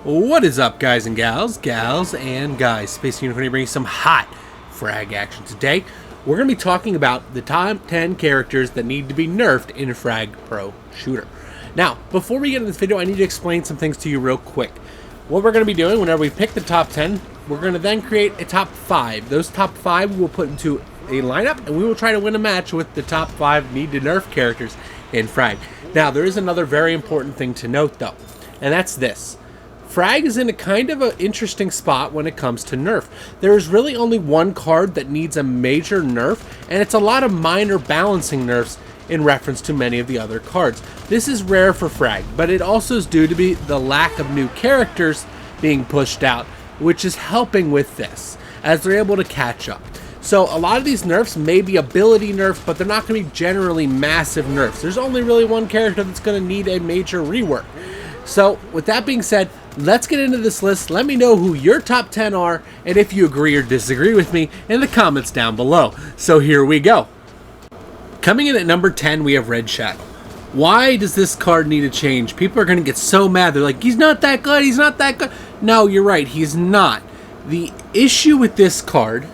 What is up, guys and gals, and guys? Space Unicorn bringing some hot Frag action today. We're going to be talking about the top 10 characters that need to be nerfed in Frag Pro Shooter. Now, before we get into this video, I need to explain some things to you real quick. What we're going to be doing whenever we pick the top 10, we're going to then create a top 5. Those top 5 we will put into a lineup, and we will try to win a match with the top 5 need to nerf characters in Frag. Now, there is another very important thing to note, though, and that's this. Frag is in a kind of an interesting spot when it comes to nerf. There is really only one card that needs a major nerf, and it's a lot of minor balancing nerfs in reference to many of the other cards. This is rare for Frag, but it also is due to be the lack of new characters being pushed out, which is helping with this, as they're able to catch up. So a lot of these nerfs may be ability nerfs, but they're not going to be generally massive nerfs. There's only really one character that's going to need a major rework. So with that being said, let's get into this list. Let me know who your top 10 are, and if you agree or disagree with me in the comments down below. So here we go. Coming in at number 10, we have Red Shadow. Why does this card need a change? People are going to get so mad. They're like, he's not that good, he's not that good. No, you're right, he's not. The issue with this card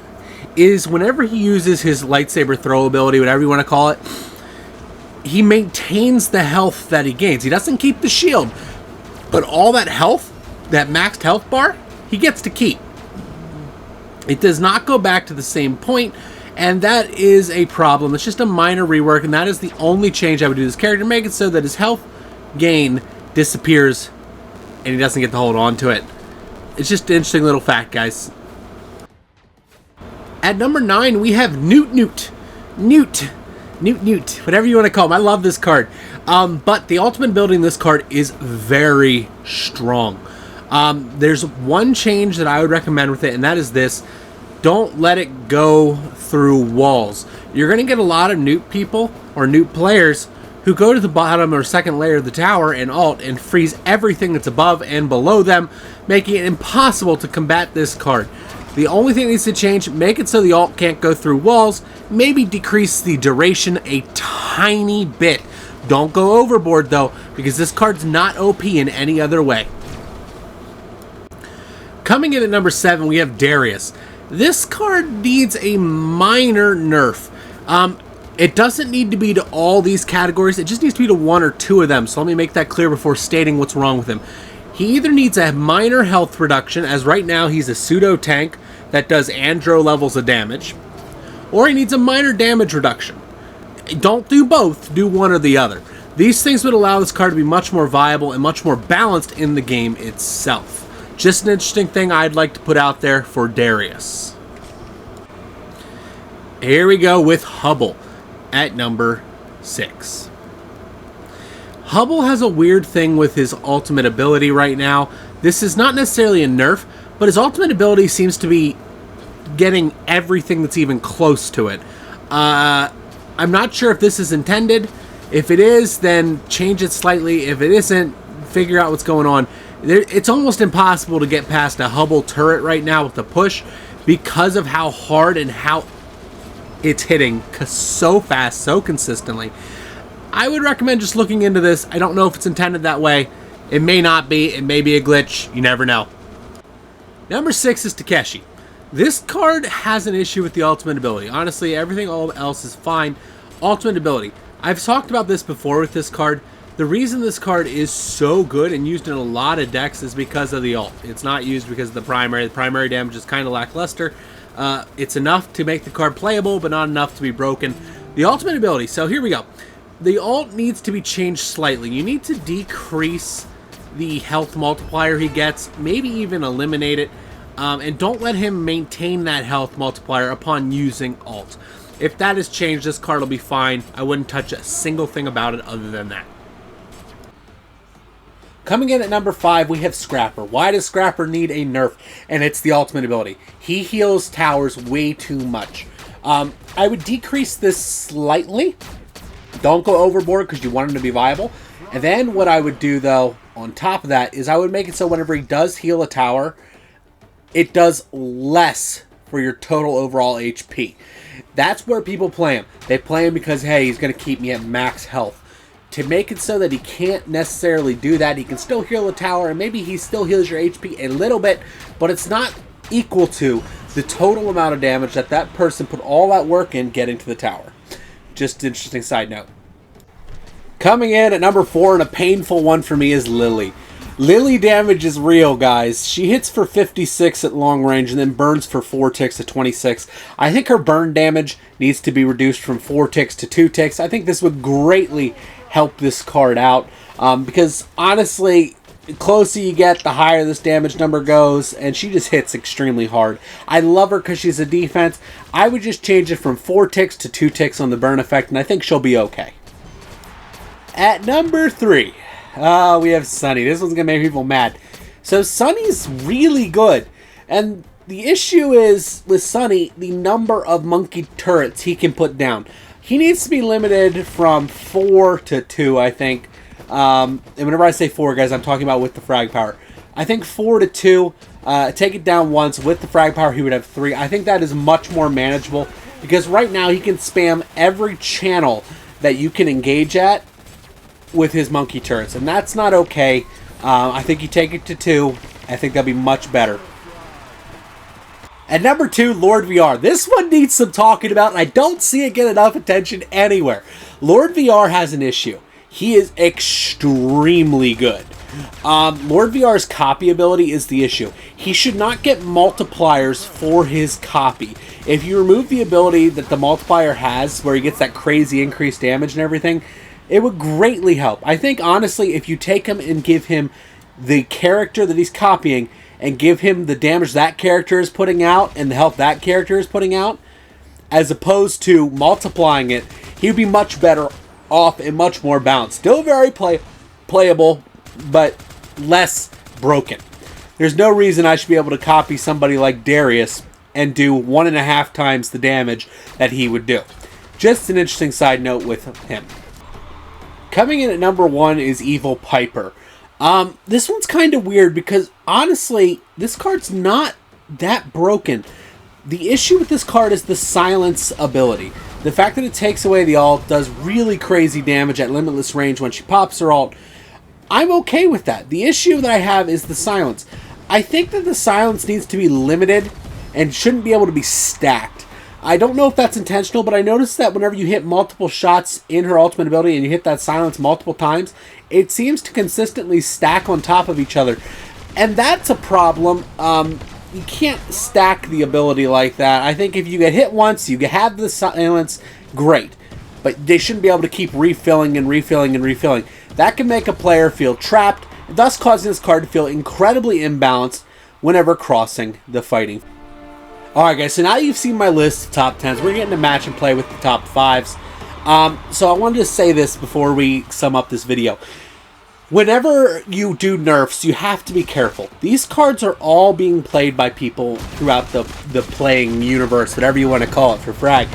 is whenever he uses his lightsaber throw ability, whatever you want to call it, he maintains the health that he gains. He doesn't keep the shield, but all that health, that maxed health bar, he gets to keep. It does not go back to the same point, and that is a problem. It's just a minor rework, and that is the only change I would do to this character. Make it so that his health gain disappears, and he doesn't get to hold on to it. It's just an interesting little fact, guys. At number 9, we have Newt, whatever you want to call him. I love this card. But the ultimate ability in this card is very strong. There's one change that I would recommend with it, and that is this. Don't let it go through walls. You're going to get a lot of Newt people or Newt players who go to the bottom or second layer of the tower and ult and freeze everything that's above and below them, making it impossible to combat this card. The only thing that needs to change, make it so the ult can't go through walls, maybe decrease the duration a tiny bit. Don't go overboard though, because this card's not OP in any other way. Coming in at number 7, we have Darius. This card needs a minor nerf. It doesn't need to be to all these categories, it just needs to be to one or two of them, so let me make that clear before stating what's wrong with him. He either needs a minor health reduction, as right now he's a pseudo tank that does andro levels of damage, or he needs a minor damage reduction. Don't do both, do one or the other. These things would allow this card to be much more viable and much more balanced in the game itself. Just an interesting thing I'd like to put out there for Darius. Here we go with Hubble at number 6. Hubble has a weird thing with his ultimate ability right now. This is not necessarily a nerf, but his ultimate ability seems to be getting everything that's even close to it. I'm not sure if this is intended. If it is, then change it slightly. If it isn't, figure out what's going on. It's almost impossible to get past a Hubble turret right now with the push because of how hard and how it's hitting so fast, so consistently. I would recommend just looking into this. I don't know if it's intended that way. It may not be. It may be a glitch. You never know. Number 6 is Takeshi. This card has an issue with the ultimate ability. Honestly, everything else is fine. Ultimate ability. I've talked about this before with this card. The reason this card is so good and used in a lot of decks is because of the ult. It's not used because of the primary. The primary damage is kind of lackluster. It's enough to make the card playable, but not enough to be broken. The ultimate ability. So here we go. The ult needs to be changed slightly. You need to decrease the health multiplier he gets, maybe even eliminate it, and don't let him maintain that health multiplier upon using ult. If that is changed, this card will be fine. I wouldn't touch a single thing about it other than that. Coming in at number 5, we have Scrapper. Why does Scrapper need a nerf? And it's the ultimate ability. He heals towers way too much. I would decrease this slightly. Don't go overboard because you want him to be viable. And then what I would do, though, on top of that, is I would make it so whenever he does heal a tower, it does less for your total overall HP. That's where people play him. They play him because, hey, he's going to keep me at max health. to make it so that he can't necessarily do that. He can still heal the tower, and maybe he still heals your HP a little bit, but it's not equal to the total amount of damage that that person put all that work in getting to the tower. Just an interesting side note. Coming in at number 4, and a painful one for me, is Lily. Lily damage is real, guys. She hits for 56 at long range and then burns for 4 ticks at 26. I think her burn damage needs to be reduced from 4 ticks to 2 ticks. I think this would greatly help this card out, because honestly, the closer you get, the higher this damage number goes, and she just hits extremely hard. I love her because she's a defense. I would just change it from 4 ticks to 2 ticks on the burn effect, and I think she'll be okay. At number 3, we have Sunny. This one's going to make people mad. So Sunny's really good, and the issue is, with Sunny, the number of monkey turrets he can put down. He needs to be limited from 4 to 2, I think. And whenever I say 4, guys, I'm talking about with the frag power. I think 4 to 2, take it down once. With the frag power, he would have 3. I think that is much more manageable, because right now he can spam every channel that you can engage at with his monkey turrets, and that's not okay. I think you take it to 2. I think that'll be much better. At number 2, Lord VR. This one needs some talking about, and I don't see it get enough attention anywhere. Lord VR has an issue. He is extremely good. Lord VR's copy ability is the issue. He should not get multipliers for his copy. If you remove the ability that the multiplier has, where he gets that crazy increased damage and everything, it would greatly help. I think, honestly, if you take him and give him the character that he's copying, and give him the damage that character is putting out and the health that character is putting out, as opposed to multiplying it, he would be much better off and much more balanced. Still very playable, but less broken. There's no reason I should be able to copy somebody like Darius and do 1.5 times the damage that he would do. Just an interesting side note with him. Coming in at number 1 is Evil Piper. This one's kind of weird because, honestly, this card's not that broken. The issue with this card is the silence ability. The fact that it takes away the ult, does really crazy damage at limitless range when she pops her ult. I'm okay with that. The issue that I have is the silence. I think that the silence needs to be limited and shouldn't be able to be stacked. I don't know if that's intentional, but I noticed that whenever you hit multiple shots in her ultimate ability and you hit that silence multiple times, it seems to consistently stack on top of each other. And that's a problem. You can't stack the ability like that. I think if you get hit once, you have the silence, great. But they shouldn't be able to keep refilling and refilling and refilling. That can make a player feel trapped, thus causing this card to feel incredibly imbalanced whenever crossing the fighting. Alright guys, so now you've seen my list of top 10s. We're getting to match and play with the top 5s. So I wanted to say this before we sum up this video. Whenever you do nerfs, you have to be careful. These cards are all being played by people throughout the playing universe, whatever you want to call it for Frag.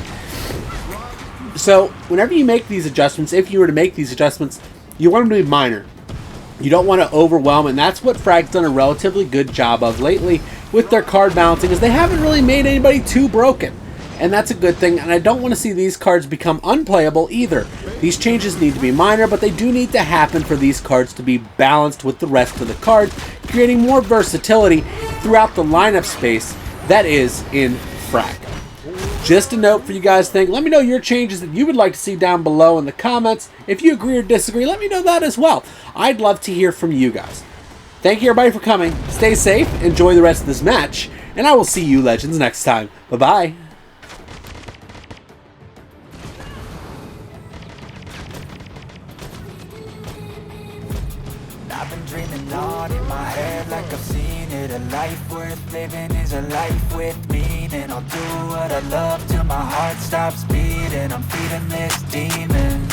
So whenever you make these adjustments, if you were to make these adjustments, you want them to be minor. You don't want to overwhelm, and that's what Frag's done a relatively good job of lately with their card balancing, is they haven't really made anybody too broken. And that's a good thing, and I don't want to see these cards become unplayable either. These changes need to be minor, but they do need to happen for these cards to be balanced with the rest of the cards, creating more versatility throughout the lineup space that is in Frag. Just a note for you guys to think. Let me know your changes that you would like to see down below in the comments. If you agree or disagree, let me know that as well. I'd love to hear from you guys. Thank you everybody for coming. Stay safe, enjoy the rest of this match, and I will see you legends next time. Bye-bye. I've been dreaming on in my head like I've seen it. A life worth living is a life with meaning. I'll do what I love till my heart stops beating. I'm feeding this demon.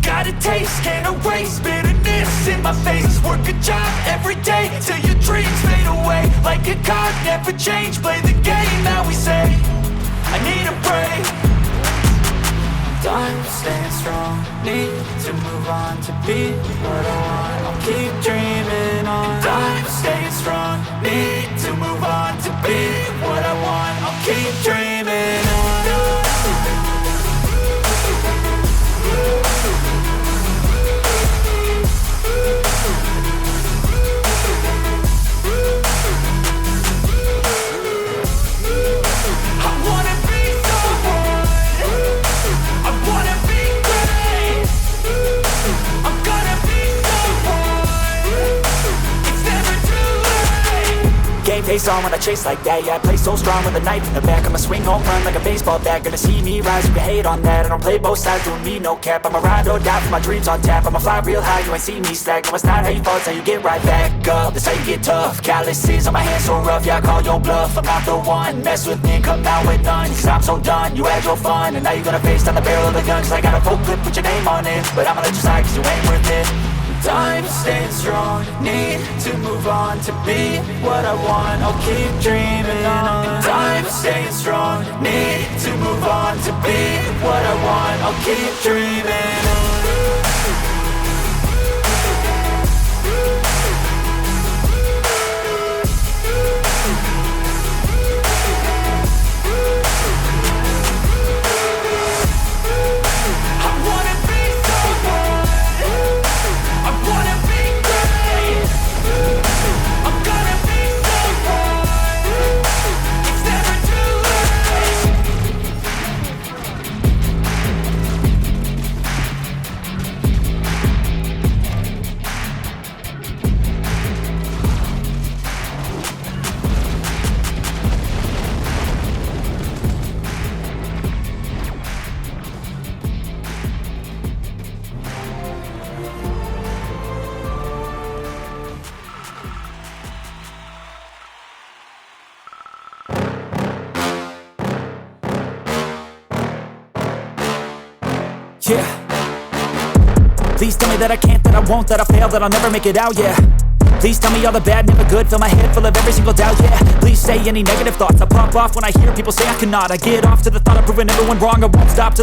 Got a taste, can't erase bitterness in my face. Work a job every day till your dreams fade away. Like a card, never change, play the game that we say. I need a break. Done staying strong, need to move on to be what I want. I'll keep dreaming on. Done staying strong, need to move on to be what I want. I'll keep dreaming on. same face on when I chase like that. Yeah, I play so strong with a knife in the back. I'ma swing home run like a baseball bat. Gonna see me rise, you can hate on that. I don't play both sides, doing me no cap. I'ma ride or die for my dreams on tap. I'ma fly real high, you ain't see me slack. No, it's not how you fall, it's how you get right back up. That's how you get tough. Calluses on my hands so rough, yeah, I call your bluff. I'm not the one, mess with me and come out with none. Cause I'm so done, you had your fun. And now you're gonna face down the barrel of the gun. Cause I got a full clip, put your name on it. But I'ma let you slide cause you ain't worth it. Time staying strong, need to move on to be what I want. I'll keep dreaming on. Time staying strong, need to move on to be what I want. I'll keep dreaming on. Yeah. Please tell me that I can't, that I won't, that I fail, that I'll never make it out, yeah. Please tell me all the bad, never good, fill my head full of every single doubt, yeah. Please say any negative thoughts, I pop off when I hear people say I cannot. I get off to the thought of proving everyone wrong, I won't stop till